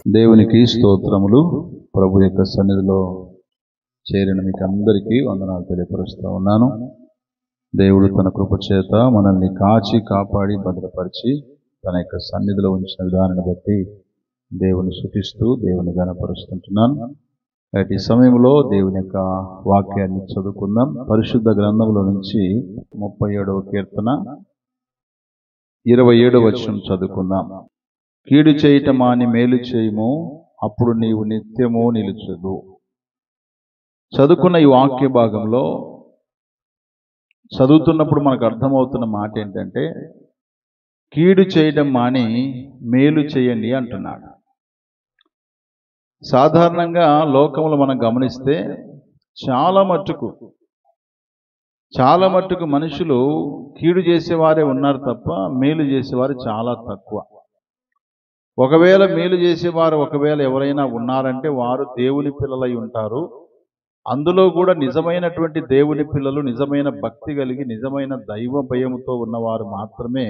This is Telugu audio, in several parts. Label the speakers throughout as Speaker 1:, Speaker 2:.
Speaker 1: దేవునికి స్తోత్రములు. ప్రభు యొక్క సన్నిధిలో చేరిన మీకు అందరికీ వందనాలు తెలియపరుస్తూ ఉన్నాను. దేవుడు తన కృప చేత మనల్ని కాచి కాపాడి భద్రపరిచి తన యొక్క సన్నిధిలో ఉంచిన విధానాన్ని బట్టి దేవుని స్తుతిస్తూ దేవుని ఘనపరుస్తుంటున్నాను. ఈ సమయంలో దేవుని యొక్క వాక్యాన్ని చదువుకుందాం. పరిశుద్ధ గ్రంథంలో నుంచి 37వ కీర్తన 27వ వచనం చదువుకుందాం. కీడు చేయటం మాని మేలు చేయము, అప్పుడు నీవు నిత్యము నిలుచుదు. చదువుకున్న ఈ వాక్య భాగంలో చదువుతున్నప్పుడు మనకు అర్థమవుతున్న మాట ఏంటంటే, కీడు చేయడం మాని మేలు చేయండి అంటున్నాడు. సాధారణంగా లోకంలో మనం గమనిస్తే చాలా మట్టుకు మనుషులు కీడు చేసేవారే ఉన్నారు తప్ప మేలు చేసేవారు చాలా తక్కువ. ఒకవేళ మేలు చేసేవారు ఎవరైనా ఉన్నారంటే వారు దేవుని పిల్లలై ఉంటారు. అందులో కూడా నిజమైనటువంటి దేవుని పిల్లలు, నిజమైన భక్తి కలిగి నిజమైన దైవ భయముతో ఉన్నవారు మాత్రమే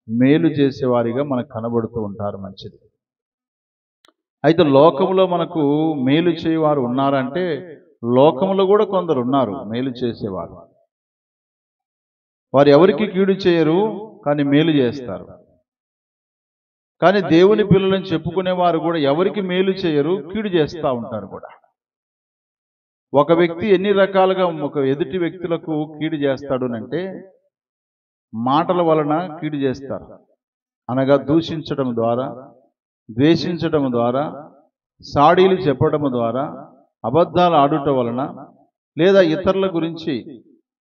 Speaker 1: మేలు చేసేవారిగా మనకు కనబడుతూ ఉంటారు. మంచిది. అయితే లోకంలో మనకు మేలు చేయవారు ఉన్నారంటే లోకంలో కూడా కొందరు ఉన్నారు మేలు చేసేవారు. వారు ఎవరికి కీడు చేయరు, కానీ మేలు చేస్తారు. కానీ దేవుని పిల్లలను చెప్పుకునేవారు కూడా ఎవరికి మేలు చేయరు, కీడు చేస్తూ ఉంటారు కూడా. ఒక వ్యక్తి ఎన్ని రకాలుగా ఒక ఎదుటి వ్యక్తులకు కీడు చేస్తాడు అంటే, మాటల వలన కీడు చేస్తారు. అనగా దూషించడం ద్వారా, ద్వేషించడం ద్వారా, సాడీలు చెప్పడం ద్వారా, అబద్ధాలు ఆడుట వలన, లేదా ఇతరుల గురించి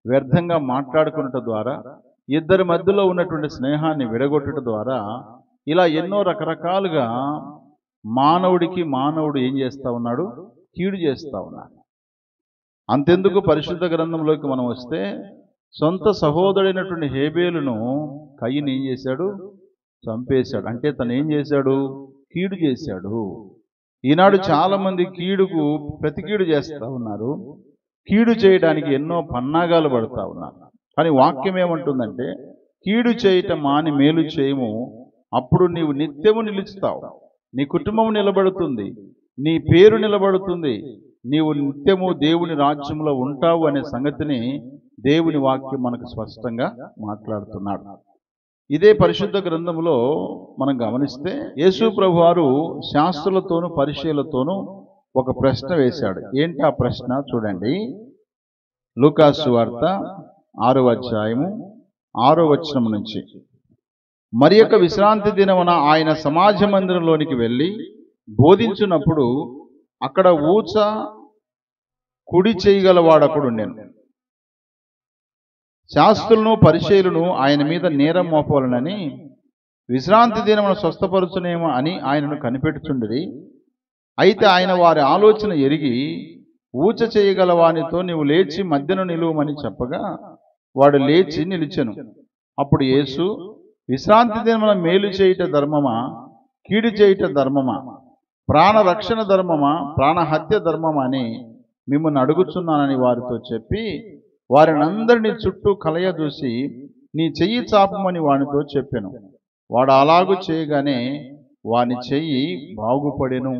Speaker 1: వ్యర్థంగా మాట్లాడుకున్నట ద్వారా, ఇద్దరి మధ్యలో ఉన్నటువంటి స్నేహాన్ని విడగొట్టడం ద్వారా, ఇలా ఎన్నో రకరకాలుగా మానవుడు ఏం చేస్తూ ఉన్నాడు, కీడు చేస్తూ ఉన్నాడు. అంతెందుకు పరిశుద్ధ గ్రంథంలోకి మనం వస్తే, సొంత సహోదరుడైనటువంటి హేబేలును కయ్యను ఏం చేశాడు, చంపేశాడు. అంటే తను ఏం చేశాడు, కీడు చేశాడు. ఈనాడు చాలా మంది కీడుకు ప్రతికీడు చేస్తూ ఉన్నారు. కీడు చేయడానికి ఎన్నో పన్నాగాలు పడుతూ ఉన్నారు. కానీ వాక్యం ఏమంటుందంటే, కీడు చేయటం మాని మేలు చేయము, అప్పుడు నీవు నిత్యము నిలుచుతావు. నీ కుటుంబం నిలబడుతుంది, నీ పేరు నిలబడుతుంది, నీవు నిత్యము దేవుని రాజ్యంలో ఉంటావు అనే సంగతిని దేవుని వాక్యం మనకు స్పష్టంగా మాట్లాడుతున్నాడు. ఇదే పరిశుద్ధ గ్రంథంలో మనం గమనిస్తే యేసు ప్రభు వారు శాస్త్రులతోనూ పరిచయులతోనూ ఒక ప్రశ్న వేశాడు. ఏంటి ఆ ప్రశ్న చూడండి. లూకా సువార్త 6వ అధ్యాయము 6వ వచనం నుంచి. మరి యొక్క విశ్రాంతి దినమున ఆయన సమాజ మందిరంలోనికి వెళ్ళి బోధించినప్పుడు అక్కడ ఊచ కుడి చేయగలవాడొకడు ఉండెను. శాస్త్రులను పరిచయులను ఆయన మీద నేరం మోపవలనని విశ్రాంతి దినమున స్వస్థపరచునేమో అని ఆయనను కనిపెట్టుచుండిరి. అయితే ఆయన వారి ఆలోచన ఎరిగి, ఊచ చేయగలవానితో నీవు లేచి మధ్యను నిలువమని చెప్పగా వాడు లేచి నిలిచెను. అప్పుడు యేసు, విశ్రాంతి దినమున మేలు చేయుట ధర్మమా, కీడు చేయుట ధర్మమా, ప్రాణరక్షణ ధర్మమా, ప్రాణహత్య ధర్మమా అని మిమ్మల్ని అడుగుచున్నానని వారితో చెప్పి, వారినందరినీ చుట్టూ కలయజూసి నీ చెయ్యి చాపమని వానితో చెప్పెను. వాడు అలాగూ చేయగానే వాని చెయ్యి బాగుపడెను.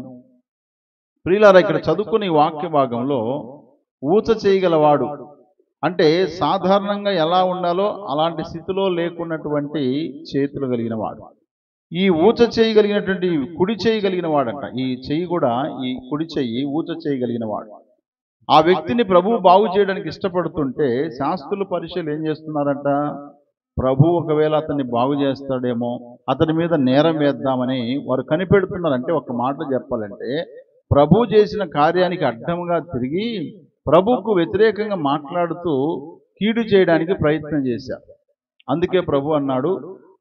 Speaker 1: ప్రియులారా, ఇక్కడ చదువుకునే వాక్య భాగంలో ఊచ చేయగలవాడు అంటే సాధారణంగా ఎలా ఉండాలో అలాంటి స్థితిలో లేకున్నటువంటి చేతులు కలిగిన వాడు. ఈ ఊచ చేయగలిగినటువంటి కుడి చేయగలిగిన వాడంట. ఈ చెయ్యి కూడా, ఈ కుడి చెయ్యి ఊచ చేయగలిగిన వాడు. ఆ వ్యక్తిని ప్రభువు బాగు చేయడానికి ఇష్టపడుతుంటే శాస్త్రులు పరిచయులు ఏం చేస్తున్నారంట, ప్రభు ఒకవేళ అతన్ని బాగు చేస్తాడేమో, అతని మీద నేరం వేద్దామని వారు కనిపెడుతున్నారు. అంటే ఒక మాట చెప్పాలంటే, ప్రభు చేసిన కార్యానికి అడ్డంగా తిరిగి ప్రభువుకు వ్యతిరేకంగా మాట్లాడుతూ కీడు చేయడానికి ప్రయత్నం చేశారు. అందుకే ప్రభు అన్నాడు,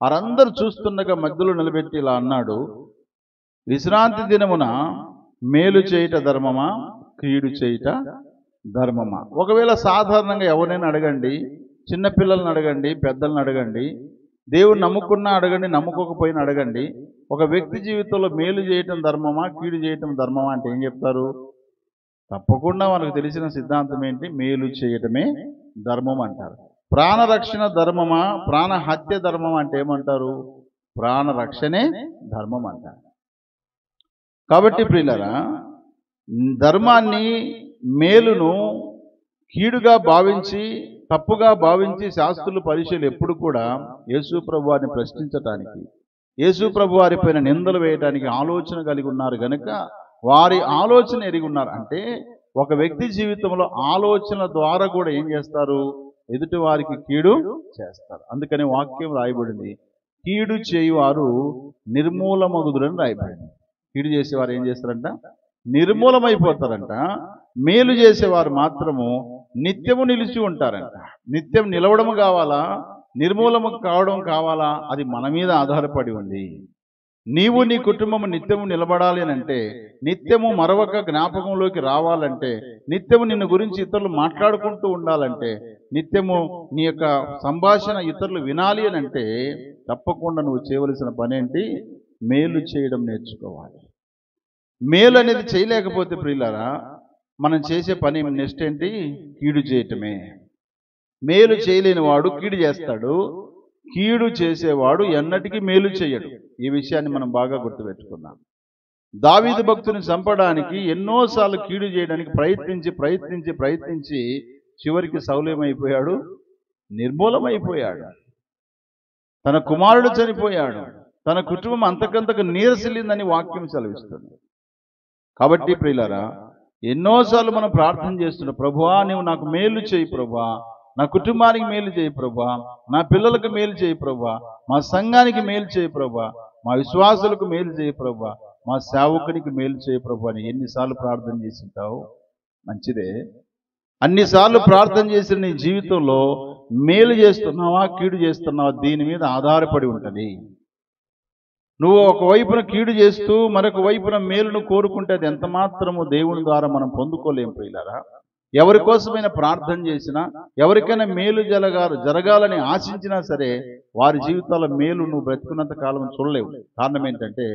Speaker 1: వారందరూ చూస్తుండగా మధ్యలో నిలబెట్టి ఇలా అన్నాడు, విశ్రాంతి దినమున మేలు చేయుట ధర్మమా, కీడు చేయుట ధర్మమా. ఒకవేళ సాధారణంగా ఎవరైనా అడగండి, చిన్నపిల్లల్ని అడగండి, పెద్దలను అడగండి, దేవుని నమ్ముకున్నా అడగండి, నమ్ముకోకపోయినా అడగండి, ఒక వ్యక్తి జీవితంలో మేలు చేయటం ధర్మమా, కీడు చేయటం ధర్మమా అంటే ఏం చెప్తారు? తప్పకుండా మనకు తెలిసిన సిద్ధాంతం ఏంటి, మేలు చేయటమే ధర్మం అంటారు. ప్రాణరక్షణ ధర్మమా, ప్రాణహత్య ధర్మం అంటే ఏమంటారు? ప్రాణరక్షణే ధర్మం అంటారు. కాబట్టి ప్రియులారా, ధర్మాన్ని, మేలును కీడుగా భావించి, తప్పుగా భావించి శాస్త్రులు పరిచయులు ఎప్పుడు కూడా యేసు ప్రభు వారిని ప్రశ్నించటానికి, యేసు ప్రభు వారి పైన నిందలు వేయటానికి ఆలోచన కలిగి ఉన్నారు గనుక వారి ఆలోచన ఎరిగి ఉన్నారు. అంటే ఒక వ్యక్తి జీవితంలో ఆలోచనల ద్వారా కూడా ఏం చేస్తారు? ఎదుటి వారికి కీడు చేస్తారు. అందుకని వాక్యం రాయబడింది, కీడు చేయువారు నిర్మూలమగుదురని రాయబడింది. కీడు చేసేవారు ఏం చేస్తారంట? నిర్మూలమైపోతారంట. మేలు చేసేవారు మాత్రము నిత్యము నిలిచి ఉంటారంట. నిత్యం నిలవడము కావాలా, నిర్మూలము కావడం కావాలా, అది మన మీద ఆధారపడి ఉంది. నీవు నీ కుటుంబము నిత్యము నిలబడాలి అని అంటే, నిత్యము మరొక జ్ఞాపకంలోకి రావాలంటే, నిత్యము నిన్ను గురించి ఇతరులు మాట్లాడుకుంటూ ఉండాలంటే, నిత్యము నీ యొక్క సంభాషణ ఇతరులు వినాలి అని అంటే, తప్పకుండా నువ్వు చేయవలసిన పని ఏంటి? మేలు చేయడం నేర్చుకోవాలి. మేలు అనేది చేయలేకపోతే ప్రియులారా, మనం చేసే పని నెక్స్ట్ ఏంటి? కీడు చేయటమే. మేలు చేయలేని వాడు కీడు చేస్తాడు, కీడు చేసేవాడు ఎన్నటికీ మేలు చేయడు. ఈ విషయాన్ని మనం బాగా గుర్తుపెట్టుకున్నాం. దావీదు భక్తుని చంపడానికి ఎన్నోసార్లు కీడు చేయడానికి ప్రయత్నించి చివరికి సౌలేమైపోయాడు? నిర్మూలమైపోయాడు. తన కుమారుడు చనిపోయాడు. తన కుటుంబం అంతకంతకు నీరసిల్లిందని వాక్యం సెలవిస్తుంది. కాబట్టి ప్రియులారా, ఎన్నోసార్లు మనం ప్రార్థన చేస్తున్నాం, ప్రభువా నీవు నాకు మేలు చేయి ప్రభువా, నా కుటుంబానికి మేలు చేయి ప్రభువా, నా పిల్లలకు మేలు చేయి ప్రభువా, మా సంఘానికి మేలు చేయి ప్రభువా, మా విశ్వాసులకు మేలు చేయి ప్రభువా, మా సేవకునికి మేలు చేయి ప్రభువా అని ఎన్నిసార్లు ప్రార్థన చేసి ఉంటావు? మంచిదే. అన్నిసార్లు ప్రార్థన చేసిన నీ జీవితంలో మేలు చేస్తున్నావా, కీడు చేస్తున్నావా, దీని మీద ఆధారపడి ఉంటుంది. నువ్వు ఒకవైపున కీడు చేస్తూ మరొక వైపున మేలును కోరుకుంటే అది ఎంత మాత్రము దేవుని ద్వారా మనం పొందుకోలేం ప్రియులారా. ఎవరి కోసమైనా ప్రార్థన చేసినా, ఎవరికైనా మేలు జరగాలని ఆశించినా సరే, వారి జీవితాల మేలు నువ్వు బ్రతుకున్నంత కాలం చూడలేవు. కారణం ఏంటంటే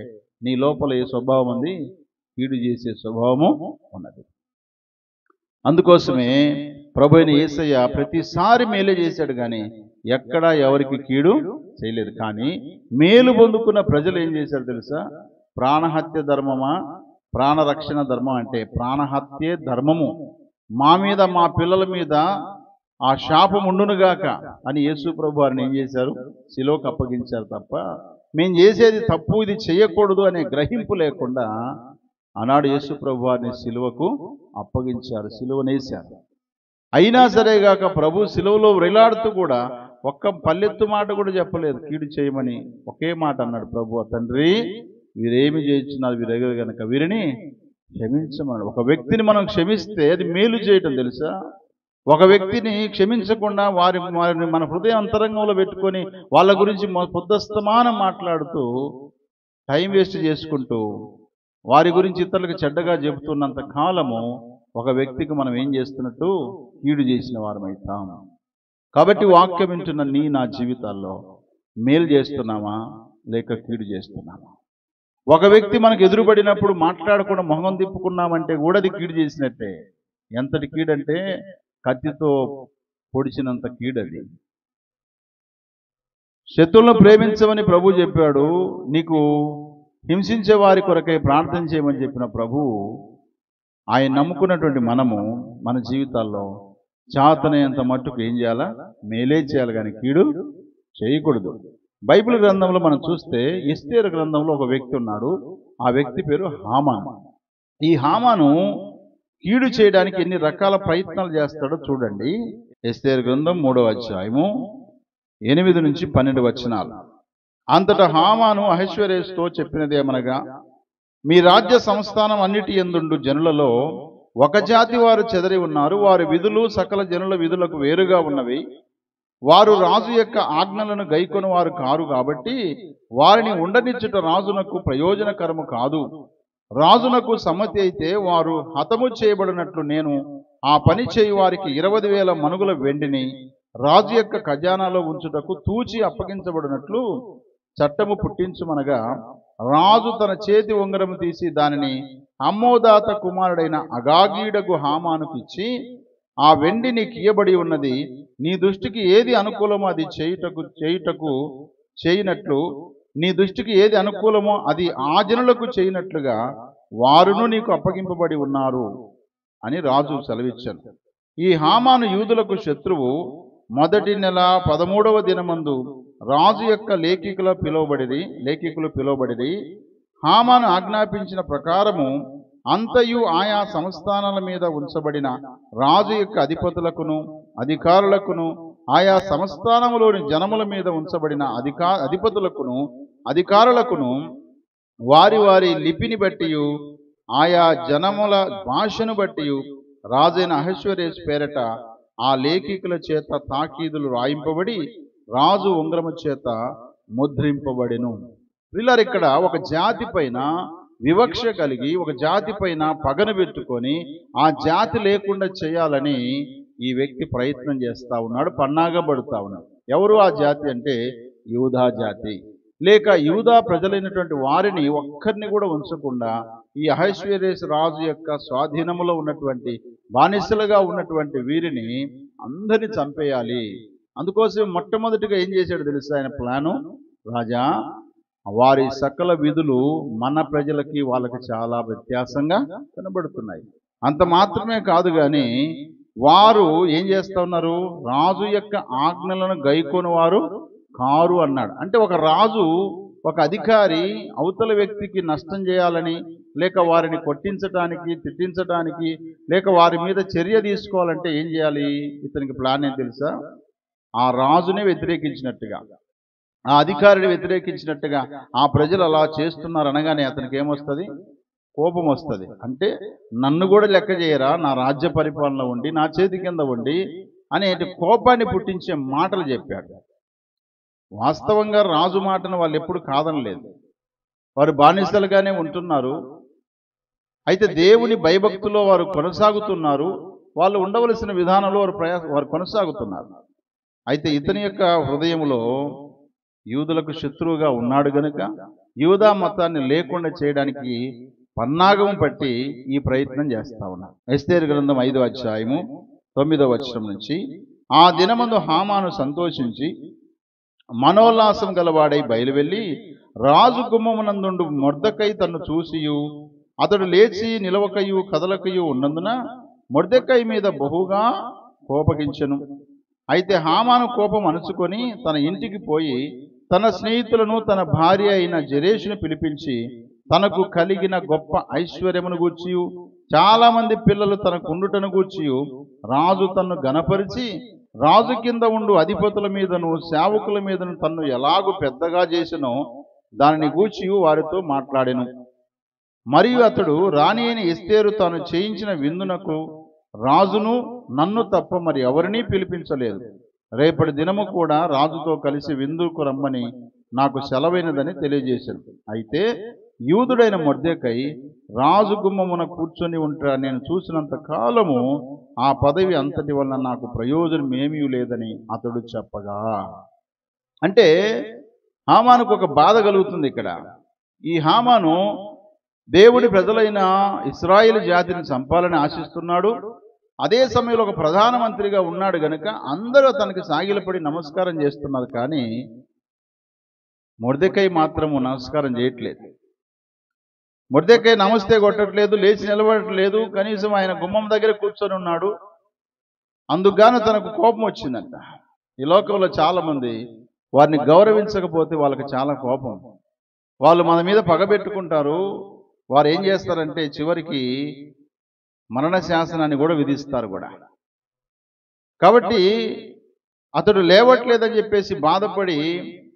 Speaker 1: నీ లోపల ఏ స్వభావం ఉంది? కీడు చేసే స్వభావము ఉన్నది. అందుకోసమే ప్రభు అయిన యేసయ్య ప్రతిసారి మేలే చేశాడు, కానీ ఎక్కడా ఎవరికి కీడు చేయలేదు. కానీ మేలు పొందుకున్న ప్రజలు ఏం చేశారు తెలుసా? ప్రాణహత్య ధర్మమా, ప్రాణరక్షణ ధర్మం అంటే ప్రాణహత్యే ధర్మము, మా మీద మా పిల్లల మీద ఆ శాపం ఉండునుగాక అని యేసు ప్రభు వారిని ఏం చేశారు? శిలువకు అప్పగించారు. తప్ప మేము చేసేది తప్పు, ఇది చేయకూడదు అనే గ్రహింపు లేకుండా ఆనాడు యేసు ప్రభు వారిని శిలువకు అప్పగించారు, శిలువనేశారు. అయినా సరేగాక ప్రభు శిలువలో వ్రేలాడుతూ కూడా ఒక్క పల్లెత్తు మాట కూడా చెప్పలేదు కీడు చేయమని. ఒకే మాట అన్నాడు ప్రభు, తండ్రి వీరేమి చేయించున్నారు, వీరెగరు కనుక వీరిని క్షమించమన్నాడు. ఒక వ్యక్తిని మనం క్షమిస్తే అది మేలు చేయటం తెలుసా? ఒక వ్యక్తిని క్షమించకుండా వారిని మన హృదయ అంతరంగంలో పెట్టుకొని వాళ్ళ గురించి పొద్దస్తమానం మాట్లాడుతూ టైం వేస్ట్ చేసుకుంటూ వారి గురించి ఇతరులకు చెడ్డగా చెబుతున్నంత కాలము ఒక వ్యక్తికి మనం ఏం చేస్తున్నట్టు? కీడు చేసిన వారమవుతాం. కాబట్టి వాక్యం వింటున్న నా జీవితాల్లో మేలు చేస్తున్నామా లేక కీడు చేస్తున్నామా? ఒక వ్యక్తి మనకు ఎదురుపడినప్పుడు మాట్లాడకుండా మొహం తిప్పుకున్నామంటే కూడా అది కీడు చేసినట్టే. ఎంతటి కీడంటే కత్తితో పొడిచినంత కీడది. శత్రువులను ప్రేమించమని ప్రభు చెప్పాడు, నీకు హింసించే వారి కొరకై ప్రార్థన చేయమని చెప్పిన ప్రభు, ఆయన నమ్ముకున్నటువంటి మనము మన జీవితాల్లో చాతనేంత మట్టుకు ఏం చేయాలా? మేలే చేయాలి, కానీ కీడు చేయకూడదు. బైబిల్ గ్రంథంలో మనం చూస్తే ఎస్తేరు గ్రంథంలో ఒక వ్యక్తి ఉన్నాడు. ఆ వ్యక్తి పేరు హామాను. ఈ హామాను కీడు చేయడానికి ఎన్ని రకాల ప్రయత్నాలు చేస్తాడో చూడండి. ఎస్తేరు గ్రంథం 3వ అధ్యాయము 8 నుంచి 12 వచనాలు. అంతటా హామాను అహష్వేరోషుతో చెప్పినదేమనగా, మీ రాజ్య సంస్థానం అన్నిటి యందుండు జనులలో ఒక జాతి వారు చెదరి ఉన్నారు, వారి విధులు సకల జనుల విధులకు వేరుగా ఉన్నవి, వారు రాజు యొక్క ఆజ్ఞలను గైకొని వారు కారు కాబట్టి వారిని ఉండనిచ్చుట రాజునకు ప్రయోజనకరము కాదు. రాజునకు సమ్మతి అయితే వారు హతము చేయబడినట్లు నేను ఆ పని చేయు వారికి 20,000 మనుగుల వెండిని రాజు యొక్క ఖజానాలో ఉంచుటకు తూచి అప్పగించబడినట్లు చట్టము పుట్టించుమనగా, రాజు తన చేతి ఉంగరము తీసి దానిని హమ్మోదాత కుమారుడైన అగాగీడగు హామానుకు ఇచ్చి, ఆ వెండి నీకు ఇయ్యబడి ఉన్నది, నీ దృష్టికి ఏది అనుకూలమో అది చేయనట్లు నీ దృష్టికి ఏది అనుకూలమో అది ఆ జనులకు చేయనట్లుగా వారును నీకు అప్పగింపబడి ఉన్నారు అని రాజు సెలవిచ్చాను. ఈ హామాను యూదులకు శత్రువు. మొదటి నెల 13వ దినమందు రాజు యొక్క లేఖికులు పిలువబడిరి. హామాను ఆజ్ఞాపించిన ప్రకారము అంతయు ఆయా సంస్థానాల మీద ఉంచబడిన రాజు యొక్క అధిపతులకును అధికారులకును ఆయా సంస్థానములోని జనముల మీద ఉంచబడిన అధికారులకును వారి వారి లిపిని బట్టి ఆయా జనముల భాషను బట్టి రాజైన అహశ్వేరోషు పేరట ఆ లేఖికుల చేత తాకీదులు రాయింపబడి రాజు ఉంగరము చేత ముద్రింపబడెను. పిల్లలు, ఇక్కడ ఒక జాతి పైన వివక్ష కలిగి ఒక జాతి పైన పగను పెట్టుకొని ఆ జాతి లేకుండా చేయాలని ఈ వ్యక్తి ప్రయత్నం చేస్తా ఉన్నాడు, పన్నాగబడుతా ఉన్నాడు. ఎవరు ఆ జాతి అంటే యూదా జాతి, లేక యూదా ప్రజలైనటువంటి వారిని ఒక్కరిని కూడా ఉంచకుండా ఈ అహశ్వేరోషు రాజు యొక్క స్వాధీనములో ఉన్నటువంటి బానిసలుగా ఉన్నటువంటి వీరిని అందరినీ చంపేయాలి. అందుకోసం మొట్టమొదటిగా ఏం చేశాడు తెలుసా ఆయన ప్లాను? రాజా, వారి సకల విధులు మన ప్రజలకి వాళ్ళకి చాలా వ్యత్యాసంగా కనబడుతున్నాయి. అంత మాత్రమే కాదు కానీ వారు ఏం చేస్తా ఉన్నారు? రాజు యొక్క ఆజ్ఞలను గైకొని వారు కారు అన్నాడు. అంటే ఒక రాజు, ఒక అధికారి అవతల వ్యక్తికి నష్టం చేయాలని, లేక వారిని కొట్టించడానికి, తిట్టించడానికి, లేక వారి మీద చర్య తీసుకోవాలంటే ఏం చేయాలి? ఇతనికి ప్లాన్ ఏం తెలుసా? ఆ రాజునే వ్యతిరేకించినట్టుగా, ఆ అధికారిని వ్యతిరేకించినట్టుగా ఆ ప్రజలు అలా చేస్తున్నారు అనగానే అతనికి ఏమొస్తుంది? కోపం వస్తుంది. అంటే నన్ను కూడా లెక్క చేయరా, నా రాజ్య పరిపాలన ఉండి, నా చేతి కింద ఉండి అనే కోపాన్ని పుట్టించే మాటలు చెప్పాడు. వాస్తవంగా రాజు మాటను వాళ్ళు ఎప్పుడు కాదనలేదు, వారు బానిసలుగానే ఉంటున్నారు. అయితే దేవుని భయభక్తుల్లో వారు కొనసాగుతున్నారు, వాళ్ళు ఉండవలసిన విధానంలో వారు కొనసాగుతున్నారు. అయితే ఇతని యొక్క హృదయంలో యూదులకు శత్రువుగా ఉన్నాడు గనుక యూదా మతాన్ని లేకుండా చేయడానికి పన్నాగం పట్టి ఈ ప్రయత్నం చేస్తా ఉన్నారు. ఎస్తేరు గ్రంథం 5వ అధ్యాయము 9వ వచనం నుంచి, ఆ దినమందు హామాను సంతోషించి మనోల్లాసం గలవాడై బయలువెళ్ళి రాజు గుమ్మమునందుండు మొర్దెకై తన్ను చూసియు అతడు లేచి నిలవకయు కదలకయు ఉన్నందున మొర్దెకై మీద బహుగా కోపగించెను. అయితే హామాను కోపం అణుచుకొని తన ఇంటికి పోయి తన స్నేహితులను తన భార్య అయిన జెరెషును పిలిపించి తనకు కలిగిన గొప్ప ఐశ్వర్యమును గూర్చియు చాలా మంది పిల్లలు తనకు ఉండుటను గూర్చియు రాజు తన్ను గనపరిచి రాజు కింద ఉండు అధిపతుల మీదను సేవకుల మీదను తన్ను ఎలాగూ పెద్దగా చేసినో దానిని గూర్చియు వారితో మాట్లాడెను. మరియు అతడు రాణి అయిన ఎస్తేరు తాను చేయించిన విందునకు రాజును నన్ను తప్ప మరి ఎవరినీ పిలిపించలేదు. రేపటి దినము కూడా రాజుతో కలిసి విందుకు రమ్మని నాకు సెలవైనదని తెలియజేశాను. అయితే యూదుడైన మొర్దెకై రాజు గుమ్మమున కూర్చొని ఉంటా నేను చూసినంత కాలము ఆ పదవి అంతటి వలన నాకు ప్రయోజనం ఏమీ లేదని అతడు చెప్పగా, అంటే హామానుకు ఒక బాధ కలుగుతుంది ఇక్కడ. ఈ హామాను దేవుడి ప్రజలైన ఇశ్రాయేలు జాతిని చంపాలని ఆశిస్తున్నాడు. అదే సమయంలో ఒక ప్రధానమంత్రిగా ఉన్నాడు గనుక అందరూ తనకి సాగిలపడి నమస్కారం చేస్తున్నారు. కానీ మొర్దెకై మాత్రము నమస్కారం చేయట్లేదు. మొర్దెకై నమస్తే కొట్టట్లేదు, లేచి నిలబడట్లేదు, కనీసం ఆయన గుమ్మం దగ్గర కూర్చొని ఉన్నాడు. అందుకుగాను తనకు కోపం వచ్చిందంట. ఈ లోకంలో చాలా మంది వారిని గౌరవించకపోతే వాళ్ళకి చాలా కోపం, వాళ్ళు మన మీద పగబెట్టుకుంటారు. వారు ఏం చేస్తారంటే చివరికి మరణ శాసనాన్ని కూడా విధిస్తారు కూడా. కాబట్టి అతడు లేవట్లేదని చెప్పేసి బాధపడి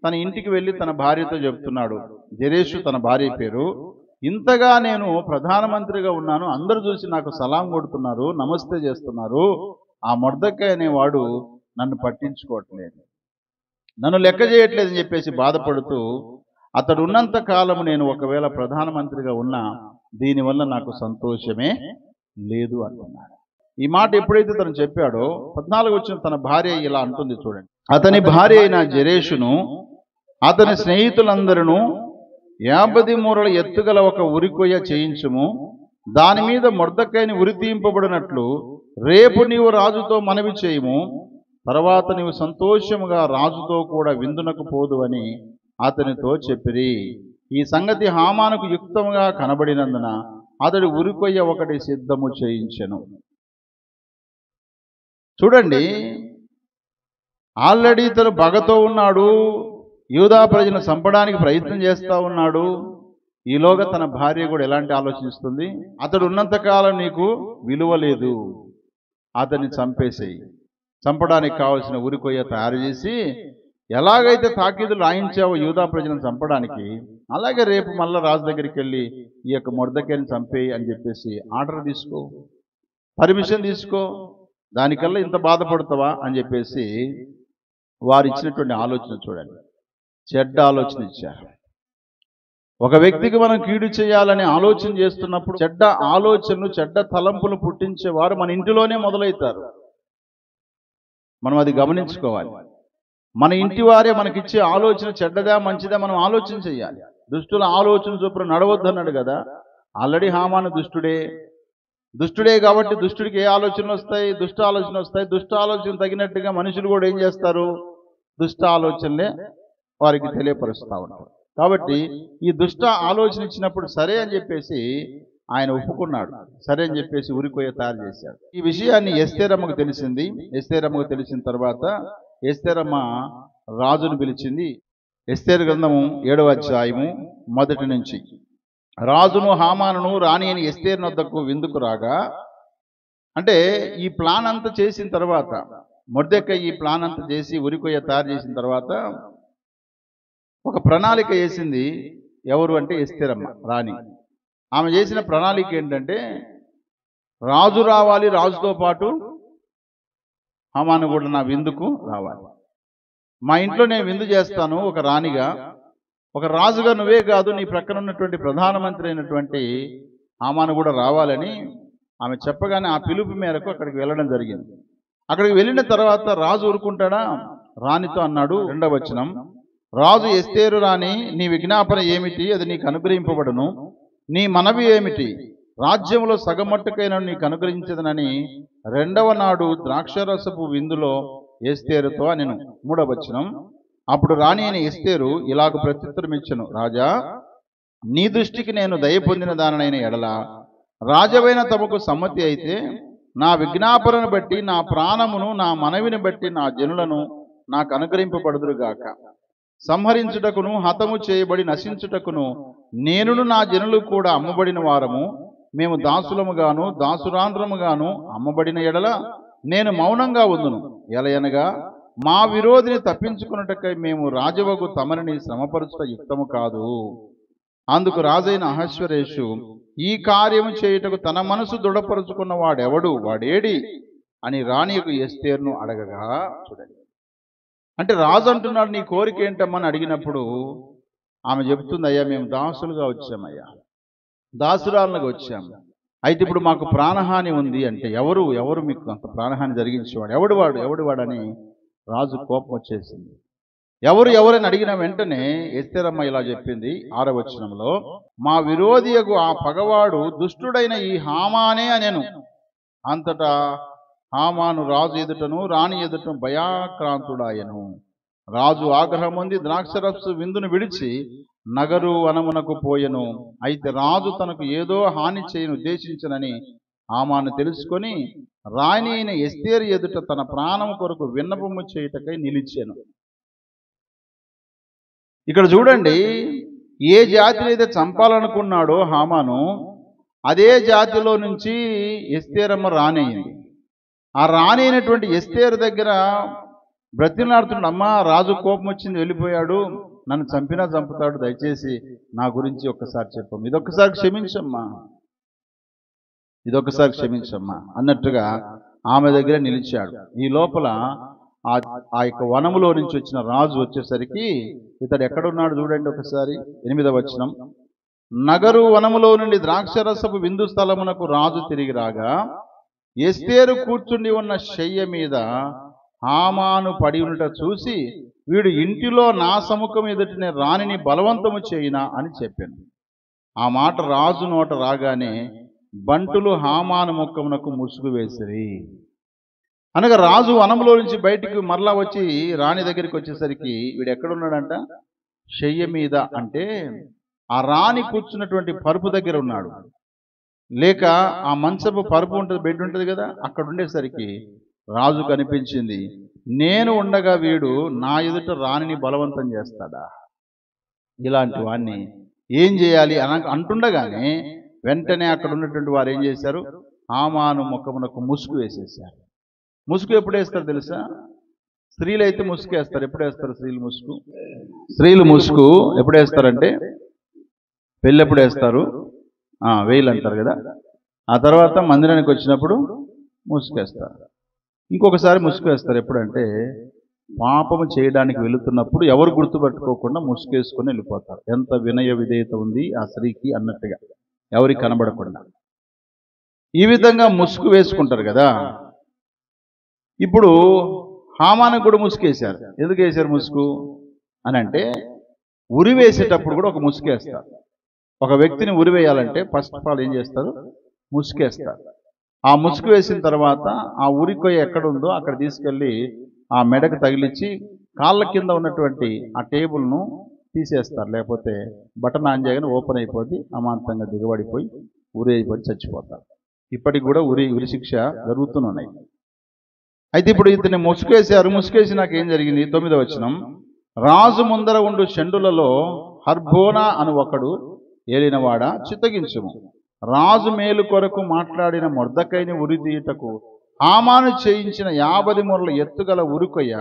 Speaker 1: తన ఇంటికి వెళ్ళి తన భార్యతో చెప్తున్నాడు. జెరెషు తన భార్య పేరు. ఇంతగా నేను ప్రధానమంత్రిగా ఉన్నాను, అందరూ చూసి నాకు సలాం కొడుతున్నారు, నమస్తే చేస్తున్నారు. ఆ మొర్దెకై అనేవాడు నన్ను పట్టించుకోవట్లేదు, నన్ను లెక్క చేయట్లేదని చెప్పేసి బాధపడుతూ అతడు ఉన్నంత కాలము నేను ఒకవేళ ప్రధానమంత్రిగా ఉన్నా దీనివల్ల నాకు సంతోషమే లేదు అంటున్నాడు. ఈ మాట ఎప్పుడైతే తను చెప్పాడో 14 వచ్చిన తన భార్య ఇలా అంటుంది చూడండి. అతని భార్య అయిన జెరెషును అతని స్నేహితులందరూ 50 మూరల ఎత్తుగల ఒక ఉరికొయ్య చేయించుము, దాని మీద మొర్దెకైని ఉరి తీయింపబడినట్లు రేపు నీవు రాజుతో మనవి చేయుము, తర్వాత నీవు సంతోషముగా రాజుతో కూడా విందునకు పోదు అని అతనితో చెప్పిరి. ఈ సంగతి హామానుకు యుక్తముగా కనబడినందున అతడు ఉరికొయ్య ఒకటి సిద్ధము చేయించెను. చూడండి, ఆల్రెడీ ఇతను పగతో ఉన్నాడు, యూదా ప్రజలను చంపడానికి ప్రయత్నం చేస్తూ ఉన్నాడు. ఈలోగా తన భార్య కూడా ఎలాంటి ఆలోచిస్తుంది, అతడు ఉన్నంతకాలం నీకు విలువ లేదు, అతన్ని చంపేసేయి, చంపడానికి కావలసిన ఉరికొయ్య తయారు చేసి ఎలాగైతే తాకీదులు రాయించావో యూదా ప్రజలను చంపడానికి, అలాగే రేపు మళ్ళీ రాజు దగ్గరికి వెళ్ళి ఈ యొక్క మొర్దెకైని చంపేయి అని చెప్పేసి ఆర్డర్ తీసుకో, పర్మిషన్ తీసుకో, దానికల్లా ఇంత బాధపడతావా అని చెప్పేసి వారు ఇచ్చినటువంటి ఆలోచన చూడండి, చెడ్డ ఆలోచన ఇచ్చారు. ఒక వ్యక్తికి మనం కీడు చేయాలని ఆలోచన చేస్తున్నప్పుడు చెడ్డ ఆలోచనలు, చెడ్డ తలంపులు పుట్టించేవారు మన ఇంటిలోనే మొదలవుతారు. మనం అది గమనించుకోవాలి. మన ఇంటి వారే మనకిచ్చే ఆలోచన చెడ్డదా మంచిదా మనం ఆలోచన చేయాలి. దుష్టుల ఆలోచన చొప్పున నడవద్దన్నాడు కదా. ఆల్రెడీ హామాను దుష్టుడే కాబట్టి దుష్టుడికి ఏ ఆలోచనలు వస్తాయి? దుష్ట ఆలోచన వస్తాయి. దుష్ట ఆలోచన తగినట్టుగా మనుషులు కూడా ఏం చేస్తారు? దుష్ట ఆలోచనలే వారికి తెలియపరుస్తూ ఉంటారు. కాబట్టి ఈ దుష్ట ఆలోచన ఇచ్చినప్పుడు సరే అని చెప్పేసి ఆయన ఒప్పుకున్నాడు. సరే అని చెప్పేసి ఉరికొయ్య తయారు చేశాడు. ఈ విషయాన్ని ఎస్తేరమ్మకు తెలిసింది. ఎస్తేరమ్మకు తెలిసిన తర్వాత ఎస్తేరమ్మ రాజును పిలిచింది. ఎస్తేరు గ్రంథము 7వ అధ్యాయము 1 నుంచి. రాజును హామానును రాణి అని ఎస్తేరు వద్దకు విందుకు రాగా, అంటే ఈ ప్లాన్ అంతా చేసిన తర్వాత, మొర్దెకై ఈ ప్లాన్ అంతా చేసి ఉరికొయ్య తయారు చేసిన తర్వాత ఒక ప్రణాళిక వేసింది. ఎవరు అంటే ఎస్తేరమ్మ రాణి. ఆమె చేసిన ప్రణాళిక ఏంటంటే, రాజు రావాలి, రాజుతో పాటు హామాను కూడా నా విందుకు రావాలి. మా ఇంట్లో నేను విందు చేస్తాను ఒక రాణిగా, ఒక రాజుగా నువ్వే కాదు నీ ప్రక్కన ఉన్నటువంటి ప్రధానమంత్రి అయినటువంటి హామాను కూడా రావాలని ఆమె చెప్పగానే ఆ పిలుపు మేరకు అక్కడికి వెళ్ళడం జరిగింది. అక్కడికి వెళ్ళిన తర్వాత రాజు ఊరుకుంటాడా? రాణితో అన్నాడు 2వ వచనం, రాజు ఎస్తేరు రాణి, నీ విజ్ఞాపన ఏమిటి? అది నీకు అనుగ్రహింపబడును. నీ మనవి ఏమిటి? రాజ్యంలో సగమట్టుకైనా నీకు అనుగ్రహించదనని 2వ నాడు ద్రాక్షరసపు విందులో ఎస్తేరుతో అనెను. 3వ వచనం, అప్పుడు రాణి అయిన ఎస్తేరు ఇలాగ ప్రత్యుత్తరం ఇచ్చెను, రాజా, నీ దృష్టికి నేను దయ పొందిన దానైన ఎడల రాజవైన తమకు సమ్మతి అయితే నా విజ్ఞాపనను బట్టి, నా ప్రాణమును, నా మనవిని బట్టి నా జనులను నాకు అనుగ్రహింపబడుదురుగాక. సంహరించుటకును హతము చేయబడి నశించుటకును నేనును నా జనులు కూడా అమ్మబడిన వారము, మేము దాసులముగాను దాసురాంధ్రముగాను అమ్మబడిన ఎడల నేను మౌనంగా ఉందును. ఎలయనగా మా విరోధిని తప్పించుకున్నటకై మేము రాజవగు తమరిని శ్రమపరచుట యుక్తము కాదు. అందుకు రాజైన అహశ్వరేషు ఈ కార్యము చేయుటకు తన మనసు దృఢపరుచుకున్న వాడెవడు, వాడేడి అని రాణియకు ఎస్తేరును అడగగా, చూడండి, అంటే రాజు అంటున్నాడు నీ కోరిక ఏంటమ్మని అడిగినప్పుడు ఆమె చెబుతుంది, అయ్యా మేము దాసులుగా వచ్చామయ్యా, దాసురాలుగా వచ్చాము. అయితే ఇప్పుడు మాకు ప్రాణహాని ఉంది అంటే ఎవరు మీకు అంత ప్రాణహాని జరిగించేవాడు? ఎవడు వాడని రాజు కోపం వచ్చేసింది. ఎవరని అడిగిన వెంటనే ఎస్తేరమ్మ ఇలా చెప్పింది 6వ వచనంలో, మా విరోధియగు ఆ పగవాడు దుష్టుడైన ఈ హామానే అనెను. అంతటా హామాను రాజు ఎదుటను రాణి ఎదుటను భయాక్రాంతుడాయను. రాజు ఆగ్రహం పొంది ద్రాక్షరస విందును విడిచి నగరు వనమునకు పోయెను. అయితే రాజు తనకు ఏదో హాని చేయను ఉద్దేశించనని హామాను తెలుసుకొని రాణి అయిన ఎస్తేరు ఎదుట తన ప్రాణం కొరకు విన్నపము చేయుటకై నిలిచెను. ఇక్కడ చూడండి, ఏ జాతిని అయితే చంపాలనుకున్నాడో హామాను, అదే జాతిలో నుంచి ఎస్తేరమ్మ రాణి అయింది. ఆ రాణి అయినటువంటి ఎస్తేరు దగ్గర బ్రతిమలాడుతున్నాడు, అమ్మా రాజు కోపం వచ్చింది, వెళ్ళిపోయాడు, నన్ను చంపినా చంపుతాడు, దయచేసి నా గురించి ఒక్కసారి చెప్పమ్మా, ఇదొక్కసారి క్షమించమ్మా అన్నట్టుగా ఆమె దగ్గర నిలిచాడు. ఈ లోపల ఆ యొక్క వనములో నుంచి వచ్చిన రాజు వచ్చేసరికి ఇతడు ఎక్కడున్నాడు చూడండి ఒకసారి. 8వ వచనం, నగరు వనములో నుండి ద్రాక్షరసపు విందు స్థలమునకు రాజు తిరిగి రాగా ఎస్తేరు కూర్చుండి ఉన్న శయ్య మీద హామాను పడి ఉండట చూసి, వీడు ఇంటిలో నా సముఖం ఎదుటినే రాణిని బలవంతము చేయినా అని చెప్పాను. ఆ మాట రాజు నోట రాగానే బంటులు హామాను ముఖమునకు ముసుగు వేసిరి. అనగా రాజు వనంలో నుంచి బయటికి మరలా వచ్చి రాణి దగ్గరికి వచ్చేసరికి వీడు ఎక్కడున్నాడంట? శయ్య మీద, అంటే ఆ రాణి కూర్చున్నటువంటి పరుపు దగ్గర ఉన్నాడు. లేక ఆ మంచపు పరుపు ఉంటుంది, బెడ్ ఉంటుంది కదా, అక్కడ ఉండేసరికి రాజు కనిపించింది. నేను ఉండగా వీడు నా ఎదుట రాణిని బలవంతం చేస్తాడా? ఇలాంటి వాడిని ఏం చేయాలి అంటుండగానే వెంటనే అక్కడ ఉన్నటువంటి వారు ఏం చేశారు? హామాను ముఖమునకు ముసుగు వేసేసారు. ముసుగు ఎప్పుడు వేస్తారు తెలుసా? స్త్రీలు అయితే ముసుగు వేస్తారు. ఎప్పుడు వేస్తారు స్త్రీలు ముసుగు ఎప్పుడు వేస్తారంటే పెళ్ళి ఎప్పుడు వేస్తారు? వేలు అంటారు కదా. ఆ తర్వాత మందిరానికి వచ్చినప్పుడు ముసుగు వేస్తారు. ఇంకొకసారి ముసుగు వేస్తారు ఎప్పుడంటే పాపము చేయడానికి వెళుతున్నప్పుడు ఎవరు గుర్తుపెట్టుకోకుండా ముసుగేసుకొని వెళ్ళిపోతారు. ఎంత వినయ విధేయత ఉంది ఆ స్త్రీకి అన్నట్టుగా, ఎవరికి కనబడకుండా ఈ విధంగా ముసుగు వేసుకుంటారు కదా. ఇప్పుడు హామానికి కూడా ముసుగేశారు. ఎందుకు వేశారు ముసుగు అని అంటే, ఉరి వేసేటప్పుడు కూడా ఒక ముసుగేస్తారు. ఒక వ్యక్తిని ఉరివేయాలంటే ఫస్ట్ ఆఫ్ ఆల్ ఏం చేస్తారు? ముసుగేస్తారు. ఆ ముసుగు వేసిన తర్వాత ఆ ఉరికొయ్య ఎక్కడ ఉందో అక్కడ తీసుకెళ్ళి ఆ మెడకు తగిలించి కాళ్ళ కింద ఉన్నటువంటి ఆ టేబుల్ను తీసేస్తారు. లేకపోతే బటన్ ఆన్ చేయగానే ఓపెన్ అయిపోయి అమాంతంగా దిగబడిపోయి ఉరి అయిపోయి చచ్చిపోతారు. ఇప్పటికి కూడా ఉరి శిక్ష జరుగుతున్నాయి. అయితే ఇప్పుడు ఇతన్ని ముసుగేశారు. ముసుగేసి నాకు ఏం జరిగింది? 9వ వచనం, రాజు ముందర ఉండు షండులలో హర్బోనా అని ఒకడు ఏలినవాడ చిత్తగించుము. రాజు మేలు కొరకు మాట్లాడిన మొర్దెకైని ఉరి తీయుటకు హామాను చేయించిన 50 మూరల ఎత్తుగల ఉరికొయ్య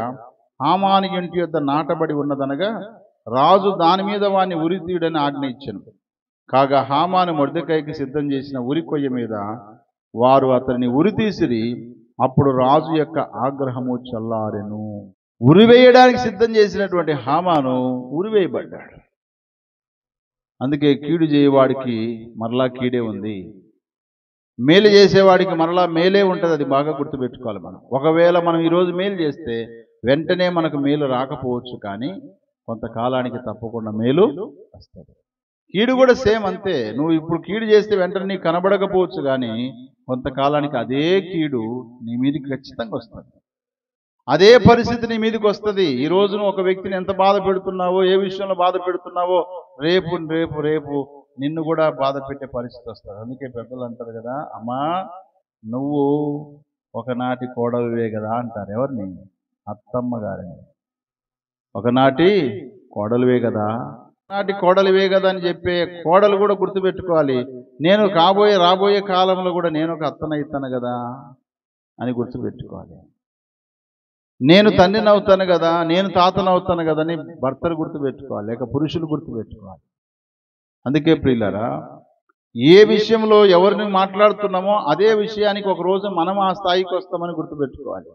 Speaker 1: హామాను ఇంటి యొద్ద నాటబడి ఉన్నదనగా రాజు దాని మీద వాడిని ఉరి తీయుడని ఆజ్ఞ ఇచ్చెను. కాగా హామాను మొర్దెకైకి సిద్ధం చేసిన ఉరికొయ్య మీద వారు అతన్ని ఉరి తీసిరి. అప్పుడు రాజు యొక్క ఆగ్రహము చల్లారెను. ఉరివేయడానికి సిద్ధం చేసినటువంటి హామాను ఉరివేయబడ్డాడు. అందుకే కీడు చేయవాడికి మరలా కీడే ఉంది, మేలు చేసేవాడికి మరలా మేలే ఉంటుంది. అది బాగా గుర్తుపెట్టుకోవాలి మనం. ఒకవేళ మనం ఈరోజు మేలు చేస్తే వెంటనే మనకు మేలు రాకపోవచ్చు, కానీ కొంతకాలానికి తప్పకుండా మేలు వస్తుంది. కీడు కూడా సేమ్ అంతే. నువ్వు ఇప్పుడు కీడు చేస్తే వెంటనే నీకు కనబడకపోవచ్చు, కానీ కొంతకాలానికి అదే కీడు నీ మీదకి ఖచ్చితంగా వస్తుంది. అదే పరిస్థితి నీ మీదకి వస్తుంది. ఈ రోజు నువ్వు ఒక వ్యక్తిని ఎంత బాధ పెడుతున్నావో, ఏ విషయంలో బాధ పెడుతున్నావో, రేపు రేపు రేపు నిన్ను కూడా బాధ పెట్టే పరిస్థితి వస్తుంది. అందుకే పెద్దలు అంటారు కదా, అమ్మా నువ్వు ఒకనాటి కోడలివే కదా అంటారు. ఎవరిని? అత్తమ్మ గారిని. ఒకనాటి కోడలివే కదా, నాటి కోడలివే కదా అని చెప్పే కోడలు కూడా గుర్తుపెట్టుకోవాలి. నేను రాబోయే కాలంలో కూడా నేను ఒక అత్తనవుతాను కదా అని గుర్తుపెట్టుకోవాలి. నేను తండ్రిని అవుతాను కదా, నేను తాతను అవుతాను కదా అని భర్తలు గుర్తుపెట్టుకోవాలి, లేక పురుషులు గుర్తుపెట్టుకోవాలి. అందుకే ప్రియులారా, ఏ విషయంలో ఎవరిని మాట్లాడుతున్నామో అదే విషయానికి ఒక రోజు మనం ఆ స్థాయికి వస్తామని గుర్తుపెట్టుకోవాలి.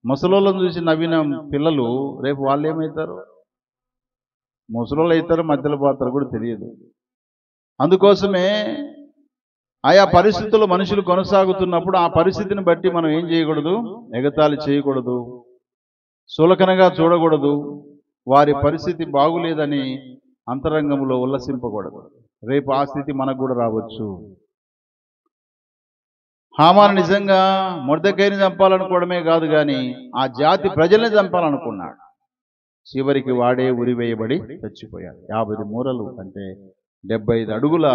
Speaker 1: ముసలోళ్ళను చూసి నవ్విన పిల్లలు రేపు వాళ్ళు ఏమవుతారు? ముసలోళ్ళు అవుతారు, మధ్యలో పోతారు కూడా తెలియదు. అందుకోసమే ఆయా పరిస్థితుల్లో మనుషులు కొనసాగుతున్నప్పుడు ఆ పరిస్థితిని బట్టి మనం ఏం చేయకూడదు? ఎగతాళి చేయకూడదు, సులకనగా చూడకూడదు, వారి పరిస్థితి బాగులేదని అంతరంగంలో ఉల్లసింపకూడదు. రేపు ఆ స్థితి మనకు కూడా రావచ్చు. హామాను నిజంగా మొర్దెకైని చంపాలనుకోవడమే కాదు, కానీ ఆ జాతి ప్రజల్ని చంపాలనుకున్నాడు. చివరికి వాడే ఉరివేయబడి చచ్చిపోయాడు. 50 మూరలు అంటే 75 అడుగుల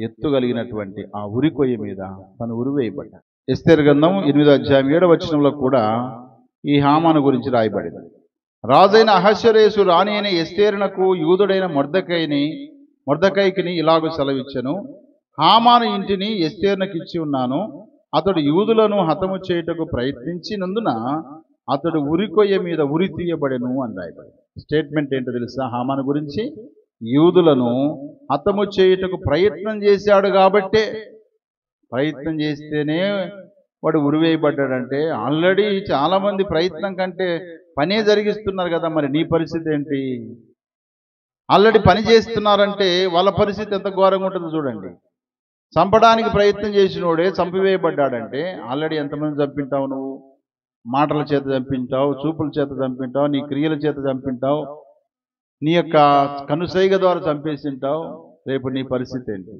Speaker 1: ఎత్తు కలిగినటువంటి ఆ ఉరికొయ్య మీద తను ఉరివేయబడ్డాడు. ఎస్తేరు గ్రంథం 8వ అధ్యాయం 7వ వచనంలో కూడా ఈ హామాను గురించి రాయబడింది. రాజైన అహశ్వేరోషు రాణి అయిన ఎస్తేరునకు యూదుడైన మొర్దెకైకిని ఇలాగూ సెలవిచ్చెను, హామాను ఇంటిని ఎస్తేరునకు ఇచ్చి ఉన్నాను. అతడు యూదులను హతము చేయుటకు ప్రయత్నించినందున అతడు ఉరికొయ్య మీద ఉరి తీయబడెను అని రాయబడింది. స్టేట్మెంట్ ఏంటో తెలుసా? హామాను గురించి, యూదులను హతము చేయుటకు ప్రయత్నం చేశాడు కాబట్టే, ప్రయత్నం చేస్తేనే వాడు ఉరివేయబడ్డాడంటే ఆల్రెడీ చాలామంది ప్రయత్నం కంటే పనే జరిగిస్తున్నారు కదా. మరి నీ పరిస్థితి ఏంటి? ఆల్రెడీ పని చేస్తున్నారంటే వాళ్ళ పరిస్థితి ఎంత ఘోరంగా ఉంటుందో చూడండి. చంపడానికి ప్రయత్నం చేసినోడే చంపివేయబడ్డాడంటే ఆల్రెడీ ఎంతమంది చంపింటావు నువ్వు? మాటల చేత చంపింటావు, చూపుల చేత చంపింటావు, నీ క్రియల చేత చంపింటావు, నీ యొక్క కనుసైగ ద్వారా చంపేసింటావు. రేపు నీ పరిస్థితి ఏంటి?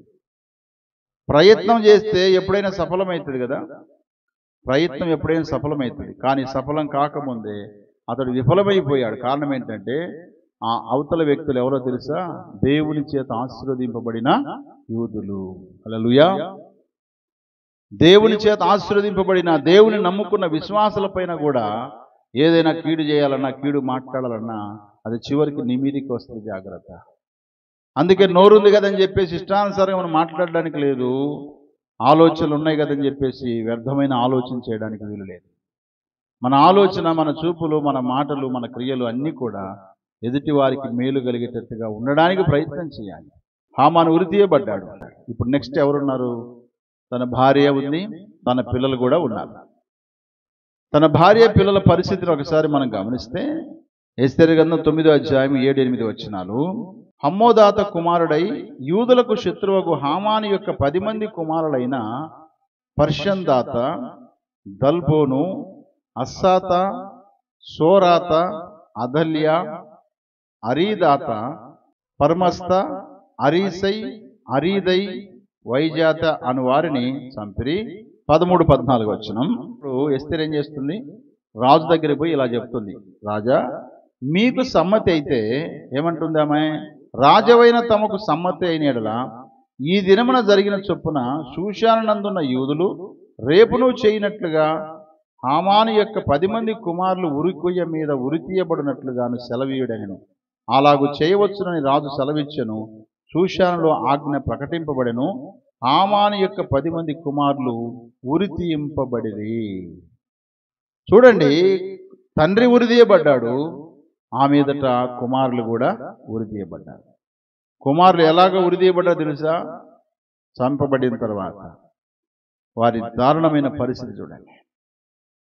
Speaker 1: ప్రయత్నం చేస్తే ఎప్పుడైనా సఫలమవుతుంది కదా, ప్రయత్నం ఎప్పుడైనా సఫలమవుతుంది. కానీ సఫలం కాకముందే అతడు విఫలమైపోయాడు. కారణం ఏంటంటే ఆ అవతల వ్యక్తులు ఎవరో తెలుసా? దేవుని చేత ఆశీర్వదింపబడిన యూదులు. హల్లెలూయా. దేవుని చేత ఆశీర్వదింపబడిన, దేవుని నమ్ముకున్న విశ్వాసులపైన కూడా ఏదైనా కీడు చేయాలన్నా, కీడు మాట్లాడాలన్నా అది చివరికి నీ మీదికి వస్తుంది. జాగ్రత్త. అందుకే నోరుంది కదని చెప్పేసి ఇష్టానుసారంగా మనం మాట్లాడడానికి లేదు. ఆలోచనలు ఉన్నాయి కదని చెప్పేసి వ్యర్థమైన ఆలోచన చేయడానికి వీలు లేదు. మన ఆలోచన, మన చూపులు, మన మాటలు, మన క్రియలు అన్నీ కూడా ఎదుటి వారికి మేలు కలిగేటట్టుగా ఉండడానికి ప్రయత్నం చేయాలి. హామాను ఉరి తీయబడ్డాడు. ఇప్పుడు నెక్స్ట్ ఎవరున్నారు? తన భార్య ఉంది, తన పిల్లలు కూడా ఉన్నారు. తన భార్య పిల్లల పరిస్థితిని ఒకసారి మనం గమనిస్తే ఎస్తేరు గ్రంథం 9వ అధ్యాయం 7-8 వచనాలు. హమ్మోదాత కుమారుడై యూదులకు శత్రువగు హామాను యొక్క 10 మంది కుమారులైన పర్షందాత, దల్బోను, అస్సాత, సోరాత, అదల్య, అరీదాత, పర్మస్త, అరీసై, అరీదై, వైజాత అను వారిని చంపిరి. 13-14 వచనం. ఇప్పుడు ఎస్తేరు ఏం చేస్తుంది? రాజు దగ్గరికి పోయి ఇలా చెప్తుంది, రాజా మీకు సమ్మతి అయితే, ఏమంటుంది ఆమె? రాజవైన తమకు సమ్మతి అయిన ఎడల ఈ దినమున జరిగిన చొప్పున షూషానునందున్న యూదులు రేపును చేయనట్లుగా హామాను యొక్క 10 మంది కుమారులు ఉరికొయ్య మీద ఉరి తీయబడినట్లుగాను సెలవీయుడనెను. అలాగూ చేయవచ్చునని రాజు సెలవిచ్చెను. షూషానులో ఆజ్ఞ ప్రకటింపబడెను. హామాను యొక్క 10 మంది కుమారులు ఉరి తీయింపబడిరి. చూడండి, తండ్రి ఉరి తీయబడ్డాడు, ఆ మీదట కుమారులు కూడా ఉరి తీయబడ్డారు. కుమారులు ఎలాగ ఉరి తీయబడ్డారో తెలుసా? చంపబడిన తర్వాత వారి దారుణమైన పరిస్థితి చూడండి.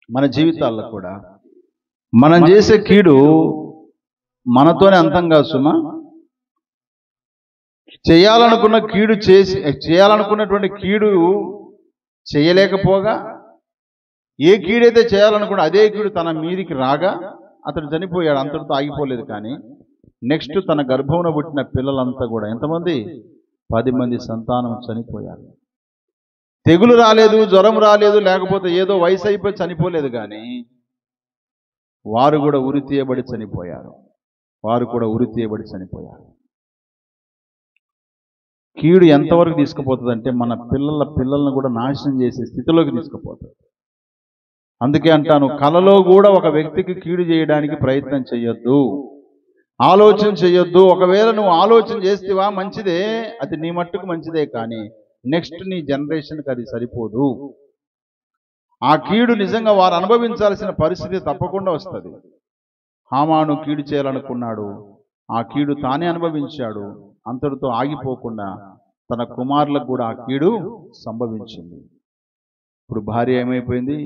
Speaker 1: మన జీవితాల్లో కూడా మనం చేసే కీడు మనతోనే అంతం కాదు సుమా. చేయాలనుకున్నటువంటి కీడు చేయలేకపోగా, ఏ కీడైతే చేయాలనుకున్నా అదే కీడు తన మీదికి రాగా అతడు చనిపోయాడు. అంతటితో ఆగిపోలేదు. కానీ నెక్స్ట్ తన గర్భంలో పుట్టిన పిల్లలంతా కూడా ఎంతమంది? 10 మంది సంతానం చనిపోయారు. తెగులు రాలేదు, జ్వరం రాలేదు, లేకపోతే ఏదో వయసు అయిపోయి చనిపోలేదు. కానీ వారు కూడా ఉరి తీయబడి చనిపోయారు. కీడు ఎంతవరకు తీసుకుపోతుంది అంటే మన పిల్లలను కూడా నాశనం చేసే స్థితిలోకి తీసుకుపోతుంది. అందుకే అంటాను, కలలో కూడా ఒక వ్యక్తికి కీడు చేయడానికి ప్రయత్నం చేయొద్దు, ఆలోచన చేయొద్దు. ఒకవేళ నువ్వు ఆలోచన చేస్తేవా మంచిదే, అది నీ మట్టుకు మంచిదే. కానీ నెక్స్ట్ నీ జనరేషన్కి అది సరిపోదు. ఆ కీడు నిజంగా వారు అనుభవించాల్సిన పరిస్థితి తప్పకుండా వస్తుంది. హామాను కీడు చేయాలనుకున్నాడు, ఆ కీడు తానే అనుభవించాడు. అంతటితో ఆగిపోకుండా తన కుమారులకు కూడా ఆ కీడు సంభవించింది. ఇప్పుడు భార్య ఏమైపోయింది?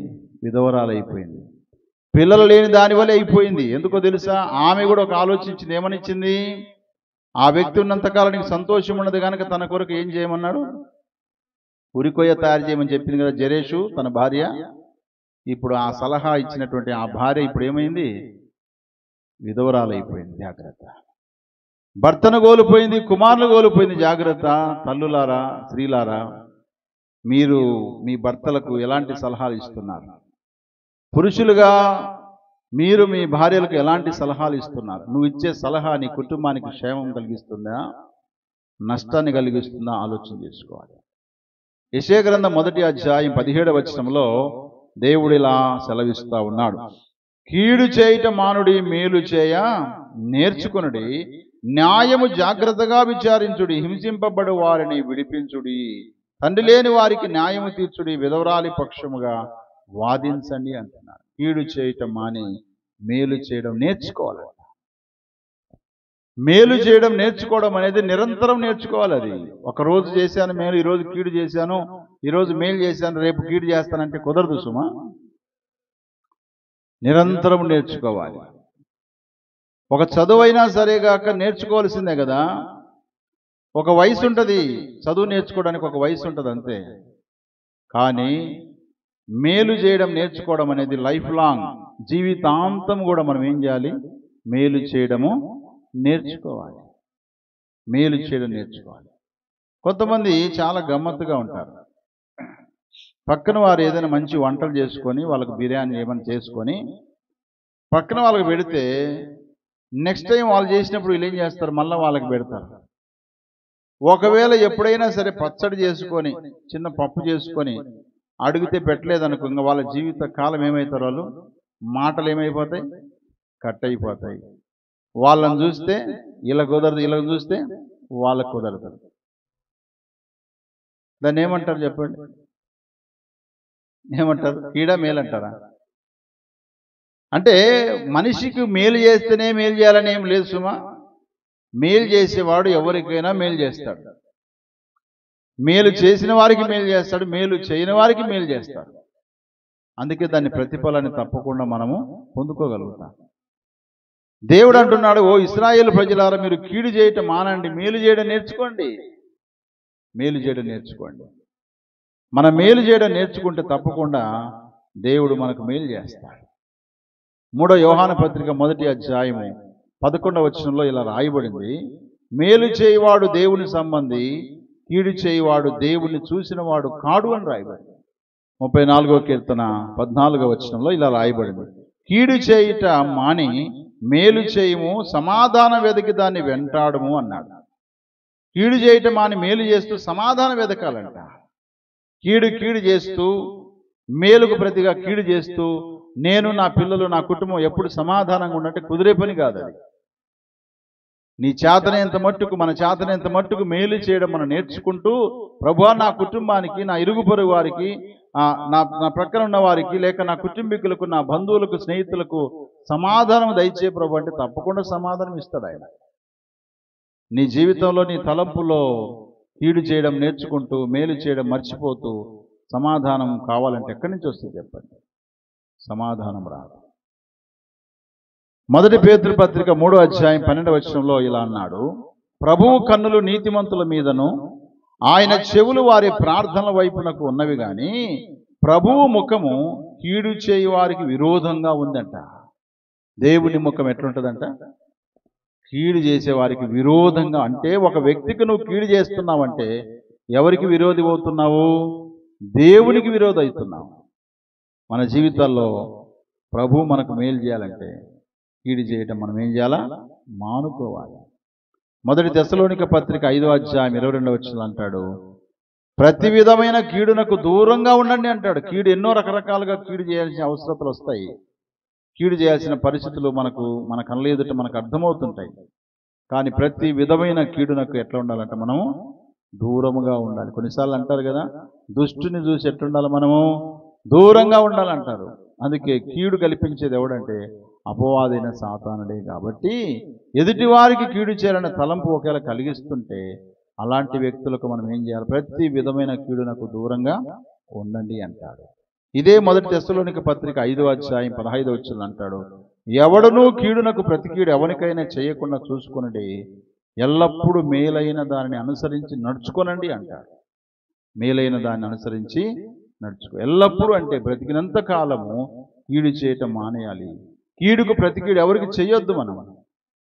Speaker 1: విధవరాలైపోయింది. పిల్లలు లేని దాని వల్ల అయిపోయింది. ఎందుకో తెలుసా? ఆమె కూడా ఒక ఆలోచించింది. ఏమనిచ్చింది? ఆ వ్యక్తి ఉన్నంతకాలం నీకు సంతోషం ఉన్నది కనుక తన కొరకు ఏం చేయమన్నాడు? ఉరికొయ్య తయారు చేయమని చెప్పింది కదా జరేషు తన భార్య. ఇప్పుడు ఆ సలహా ఇచ్చినటువంటి ఆ భార్య ఇప్పుడు ఏమైంది? విధవరాలైపోయింది. జాగ్రత్త. భర్తను కోల్పోయింది, కుమారులు కోల్పోయింది. జాగ్రత్త. తల్లులారా, స్త్రీలారా, మీరు మీ భర్తలకు ఎలాంటి సలహాలు ఇస్తున్నారు? పురుషులుగా మీరు మీ భార్యలకు ఎలాంటి సలహాలు ఇస్తున్నారు? నువ్వు ఇచ్చే సలహా నీ కుటుంబానికి క్షేమం కలిగిస్తుందా, నష్టాన్ని కలిగిస్తుందా? ఆలోచన చేసుకోవాలి. యెషయా గ్రంథం 1వ అధ్యాయం 17వ వచనంలో దేవుడు ఇలా సెలవిస్తా ఉన్నాడు, కీడు చేయట మానుడి, మేలు చేయ నేర్చుకొనుడి, న్యాయము జాగ్రత్తగా విచారించుడి, హింసింపబడు వారిని విడిపించుడి, తండ్రి లేని వారికి న్యాయము తీర్చుడి, విధవరాలి పక్షముగా వాదించండి అంటున్నారు. కీడు చేయటం మాని మేలు చేయడం నేర్చుకోవాలి. మేలు చేయడం నేర్చుకోవడం అనేది నిరంతరం నేర్చుకోవాలి. అది ఒకరోజు చేశాను మేలు, ఈరోజు కీడు చేశాను, ఈరోజు మేలు చేశాను, రేపు కీడు చేస్తానంటే కుదరదు సుమా. నిరంతరం నేర్చుకోవాలి. ఒక చదువైనా సరేగాక నేర్చుకోవాల్సిందే కదా. ఒక వయసు ఉంటుంది, చదువు నేర్చుకోవడానికి ఒక వయసు ఉంటుంది అంతే. కానీ మేలు చేయడం నేర్చుకోవడం అనేది లైఫ్ లాంగ్, జీవితాంతం కూడా మనం ఏం చేయాలి? మేలు చేయడము నేర్చుకోవాలి. మేలు చేయడం నేర్చుకోవాలి. కొంతమంది చాలా గమ్మత్తుగా ఉంటారు. పక్కన వారు ఏదైనా మంచి వంటలు చేసుకొని, వాళ్ళకు బిర్యానీ ఏమైనా చేసుకొని పక్కన వాళ్ళకి పెడితే నెక్స్ట్ టైం వాళ్ళు చేసినప్పుడు వీళ్ళు ఏం చేస్తారు, మళ్ళీ వాళ్ళకి పెడతారు. ఒకవేళ ఎప్పుడైనా సరే పచ్చడి చేసుకొని చిన్న పప్పు చేసుకొని అడిగితే పెట్టలేదనుకో, ఇంకా వాళ్ళ జీవిత కాలం ఏమవుతారు, వాళ్ళు మాటలు ఏమైపోతాయి, కట్ అయిపోతాయి. వాళ్ళని చూస్తే ఇలా కుదరదు, ఇలా చూస్తే వాళ్ళకు కుదరదు. దాన్ని ఏమంటారు చెప్పండి, ఏమంటారు? కీడ మేలంటారా? అంటే మనిషికి మేలు చేస్తేనే మేలు చేయాలని ఏం లేదు సుమా. మేలు చేసేవాడు ఎవరికైనా మేలు చేస్తాడు. మేలు చేసిన వారికి మేలు చేస్తాడు, మేలు చేయని వారికి మేలు చేస్తాడు. అందుకే దాని ప్రతిఫలాన్ని తప్పకుండా మనము పొందుకోగలుగుతాం. దేవుడు అంటున్నాడు, ఓ ఇశ్రాయేలు ప్రజలారా, మీరు కీడు చేయటం మానండి, మేలు చేయడం నేర్చుకోండి. మేలు చేయడం నేర్చుకోండి. మనం మేలు చేయడం నేర్చుకుంటే తప్పకుండా దేవుడు మనకు మేలు చేస్తాడు. 3వ యోహాను పత్రిక 1వ అధ్యాయము 11వ వచనంలో ఇలా రాయబడింది, మేలు చేయవాడు దేవుని సంబంధి, కీడు చేయవాడు దేవుని చూసిన వాడు కాడు అని రాయబడింది. 34వ కీర్తన 14వ వచనంలో ఇలా రాయబడింది, కీడు చేయుట మాని మేలు చేయము, సమాధానం వెతికి దాన్ని వెంటాడము అన్నాడు. కీడు చేయటం మాని మేలు చేస్తూ సమాధానం వెతకాలంట. కీడు చేస్తూ మేలుకు ప్రతిగా కీడు చేస్తూ నేను, నా పిల్లలు, నా కుటుంబం ఎప్పుడు సమాధానంగా ఉన్నట్టు కుదిరే పని కాదు అది. నీ చేతనేంత మట్టుకు, మన చేతనేంత మట్టుకు మేలు చేయడం మనం నేర్చుకుంటూ, ప్రభువా నా కుటుంబానికి, నా ఇరుగు పొరుగు వారికి, నా ప్రక్కన ఉన్న వారికి, లేక నా కుటుంబీకులకు, నా బంధువులకు, స్నేహితులకు సమాధానం దయచే ప్రభు అంటే తప్పకుండా సమాధానం ఇస్తాడు ఆయన. నీ జీవితంలో నీ తలంపులో కీడు చేయడం నేర్చుకుంటూ మేలు చేయడం మర్చిపోతూ సమాధానం కావాలంటే ఎక్కడి నుంచి వస్తుంది చెప్పండి? సమాధానం రాదు. 1 పేతురు పత్రిక 3వ అధ్యాయం 12వ వచనంలో ఇలా అన్నాడు, ప్రభువు కన్నులు నీతిమంతుల మీదను ఆయన చెవులు వారి ప్రార్థనల వైపునకు ఉన్నవి గాని ప్రభువు ముఖము కీడు చేయి వారికి విరోధంగా ఉందంట. దేవుని ముఖం ఎట్లుంటుందంట? కీడు చేసే వారికి విరోధంగా. అంటే ఒక వ్యక్తికి నువ్వు కీడు చేస్తున్నావంటే ఎవరికి విరోధి అవుతున్నావు? దేవునికి విరోధి అవుతున్నావు. మన జీవితాల్లో ప్రభు మనకు మేలు చేయాలంటే కీడు చేయటం మనం ఏం చేయాలా? మానుకోవాలి. 1 తెస్సలోనిక పత్రిక 5వ అధ్యాయం 22వ వచనం అంటాడు, ప్రతి విధమైన కీడునకు దూరంగా ఉండండి అంటాడు. కీడు ఎన్నో రకరకాలుగా కీడు చేయాల్సిన అవసరతలు వస్తాయి. కీడు చేయాల్సిన పరిస్థితులు మన కళ్ళ ఎదుట మనకు అర్థమవుతుంటాయి. కానీ ప్రతి విధమైన కీడునకు ఎట్లా ఉండాలంటే మనము దూరముగా ఉండాలి. కొన్నిసార్లు అంటారు కదా, దుష్టుని చూసి ఎట్లుండాలి, మనము దూరంగా ఉండాలంటారు. అందుకే కీడు కల్పించేది ఎవడంటే అపవాదైన సాతానుడే. కాబట్టి ఎదుటి వారికి కీడు చేయాలనే తలంపు ఒకవేళ కలిగిస్తుంటే అలాంటి వ్యక్తులకు మనం ఏం చేయాలి? ప్రతి విధమైన కీడునకు దూరంగా ఉండండి అంటాడు. ఇదే 1 తెస్సలోనిక పత్రిక 5వ అధ్యాయం 15వ వచనం అంటాడు, ఎవడునూ కీడునకు ప్రతి కీడు ఎవరికైనా చేయకుండా చూసుకొనండి, ఎల్లప్పుడూ మేలైన దానిని అనుసరించి నడుచుకోనండి అంటాడు. మేలైన దాన్ని అనుసరించి నడుచుకో. ఎల్లప్పుడూ అంటే బ్రతికినంత కాలము కీడు చేయటం మానేయాలి. కీడుకు ప్రతి కీడు ఎవరికి చేయొద్దు. మనం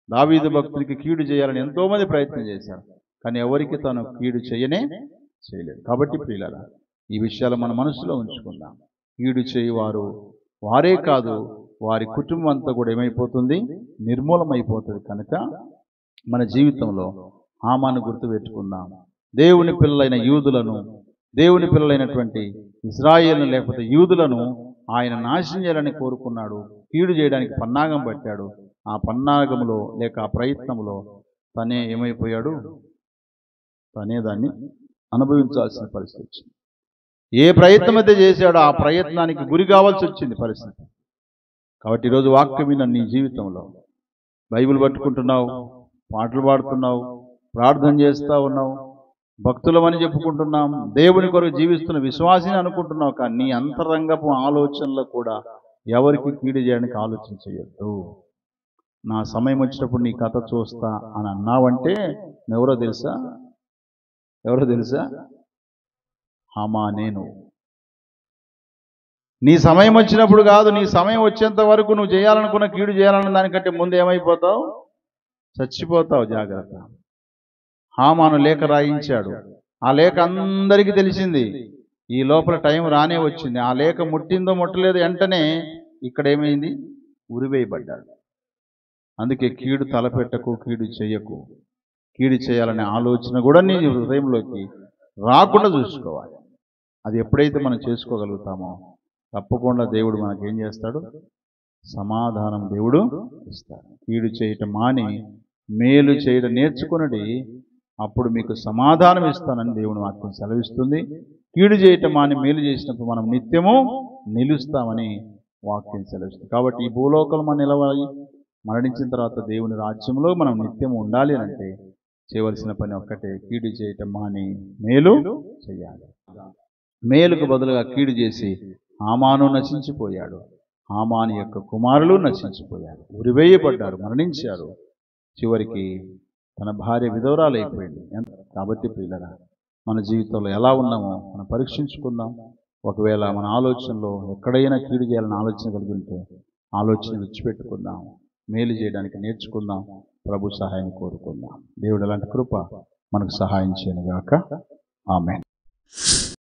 Speaker 1: దావీదు భక్తునికి కీడు చేయాలని ఎంతోమంది ప్రయత్నం చేశారు, కానీ ఎవరికి తను కీడు చేయలేదు. కాబట్టి ప్రియులారా, ఈ విషయాలు మన మనసులో ఉంచుకుందాం. కీడు చేయవారు వారే కాదు, వారి కుటుంబం అంతా కూడా ఏమైపోతుంది? నిర్మూలమైపోతుంది. కనుక మన జీవితంలో హామాను గుర్తుపెట్టుకుందాం. దేవుని పిల్లలైన యూదులను, దేవుని పిల్లలైనటువంటి ఇశ్రాయేలును లేకపోతే యూదులను ఆయన నాశనం చేయాలని కోరుకున్నాడు. కీడు చేయడానికి పన్నాగం పట్టాడు. ఆ పన్నాగంలో లేక ఆ ప్రయత్నంలో తనే ఏమైపోయాడు? తనే దాన్ని అనుభవించాల్సిన పరిస్థితి వచ్చింది. ఏ ప్రయత్నం అయితే చేశాడో ఆ ప్రయత్నానికి గురి కావాల్సి వచ్చింది పరిస్థితి. కాబట్టి ఈరోజు వాక్యం విన్న నీ జీవితంలో బైబిల్ పట్టుకుంటున్నావు, పాటలు పాడుతున్నావు, ప్రార్థన చేస్తూ ఉన్నావు, భక్తులమని చెప్పుకుంటున్నాం, దేవుని కొరకు జీవిస్తున్న విశ్వాసిని అనుకుంటున్నావు, కానీ నీ అంతరంగపు ఆలోచనలో కూడా ఎవరికి కీడు చేయడానికి ఆలోచన చేయొద్దు. నా సమయం వచ్చినప్పుడు నీ కథ చూస్తా అని అన్నావంటే ఎవరో తెలుసా? హామా నేను. నీ సమయం వచ్చినప్పుడు కాదు, నీ సమయం వచ్చేంత వరకు నువ్వు చేయాలనుకున్న కీడు చేయాలన్న దానికంటే ముందు ఏమైపోతావు? చచ్చిపోతావు. జాగ్రత్త. హామాను లేఖ రాయించాడు. ఆ లేఖ అందరికీ తెలిసింది. ఈ లోపల టైం రానే వచ్చింది. ఆ లేఖ ముట్టిందో ముట్టలేదు, వెంటనే ఇక్కడ ఏమైంది? ఉరివేయబడ్డాడు. అందుకే కీడు తలపెట్టకు, కీడు చెయ్యకు. కీడు చేయాలనే ఆలోచన కూడా నీ హృదయంలోకి రాకుండా చూసుకోవాలి. అది ఎప్పుడైతే మనం చేసుకోగలుగుతామో తప్పకుండా దేవుడు మనకేం చేస్తాడు? సమాధానం దేవుడు ఇస్తాడు. కీడు చేయటం మాని మేలు చేయడం నేర్చుకున్నది, అప్పుడు మీకు సమాధానం ఇస్తానని దేవుని వాక్యం సెలవిస్తుంది. కీడు చేయటం మాని మేలు చేసినప్పుడు మనం నిత్యము నిలుస్తామని వాక్యం సెలవిస్తుంది. కాబట్టి ఈ భూలోకంలో మనం నిలవాలి, మరణించిన తర్వాత దేవుని రాజ్యంలో మనం నిత్యం ఉండాలి అంటే చేయవలసిన పని ఒక్కటే, కీడు చేయటం మాని మేలు చేయాలి. మేలుకు బదులుగా కీడు చేసి హామాను నశించిపోయాడు. హామాను యొక్క కుమారులు నశించిపోయారు, ఉరివేయబడ్డారు, మరణించారు. చివరికి తన భార్య విధవరాలైపోయింది. కాబట్టి ప్రియులరా, మన జీవితంలో ఎలా ఉన్నామో మనం పరీక్షించుకుందాం. ఒకవేళ మన ఆలోచనలో ఎక్కడైనా కీడు చేయాలని ఆలోచన కలిగి ఉంటే ఆలోచన విడిచిపెట్టుకుందాం, మేలు చేయడానికి నేర్చుకుందాం, ప్రభు సహాయం కోరుకుందాం. దేవుడు అలాంటి కృప మనకు సహాయం చేయనుగాక. ఆమేన్.